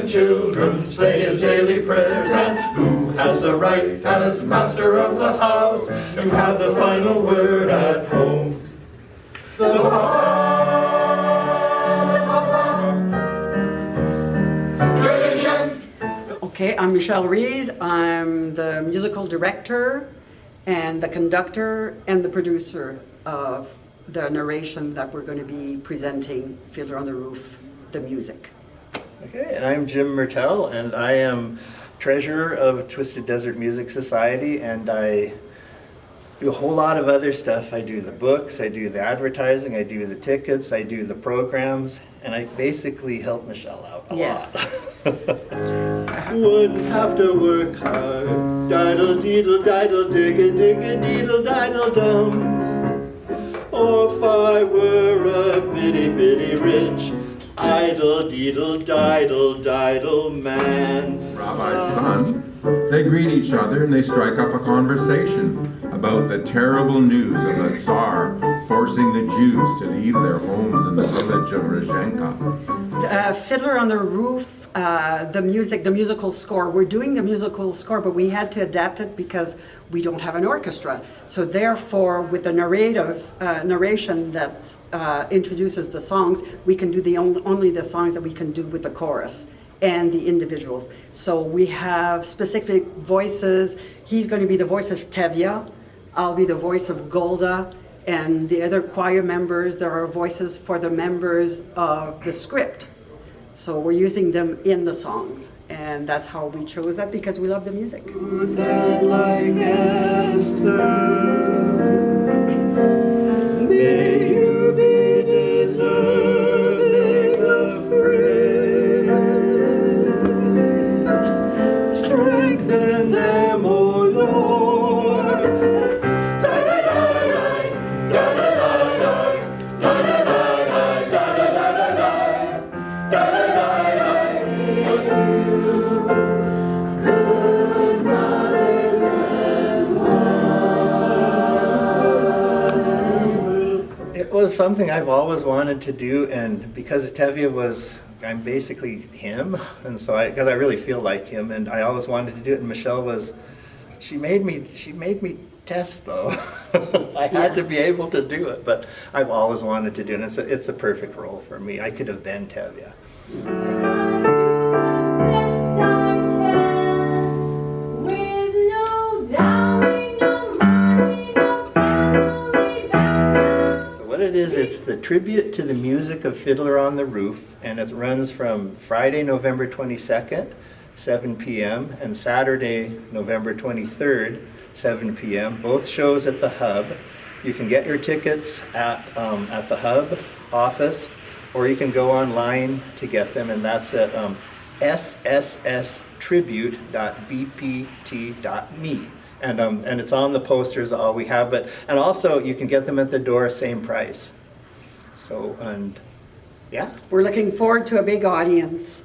children say his daily prayers, and who has the right as master of the house to have the final word at home? The tradition. Okay, I'm Michelle Reed. I'm the musical director and the conductor and the producer of the narration that we're going to be presenting, Fiddler on the Roof, the music. Okay, and I'm Jim Mertel, and I am treasurer of Twisted Desert Music Society, and I do a whole lot of other stuff. I do the books, I do the advertising, I do the tickets, I do the programs, and I basically help Michelle out a lot. Wouldn't have to work hard, diddle deedle diddle digga digga deedle diddle dum. Oh, if I were a bitty bitty rich, idle deedle diddle diddle man. Rabbi's son, they greet each other and they strike up a conversation about the terrible news of the Tsar forcing the Jews to leave their homes in the village of Rezhenka. Fiddler on the Roof, the musical score. We're doing the musical score, but we had to adapt it because we don't have an orchestra. So therefore, with the narration that introduces the songs, we can do only the songs that we can do with the chorus and the individuals. So we have specific voices. He's going to be the voice of Tevye. I'll be the voice of Golda. And the other choir members, there are voices for the members of the script. So we're using them in the songs. And that's how we chose that, because we love the music. That like Esther, may you be deserving of praise. Strengthen them, O Lord. It was something I've always wanted to do, and because Tevye I'm basically him, and so because I really feel like him, and I always wanted to do it. And Michelle she made me test though. I had to be able to do it, but I've always wanted to do it. And it's a perfect role for me. I could have been Tevye. It's the tribute to the music of Fiddler on the Roof, and it runs from Friday, November 22nd, 7 p.m., and Saturday, November 23rd, 7 p.m., both shows at the Hub. You can get your tickets at the Hub office, or you can go online to get them, and that's at sstribute.bpt.me. And it's on the posters, all we have, and also you can get them at the door, same price. So, and yeah. We're looking forward to a big audience.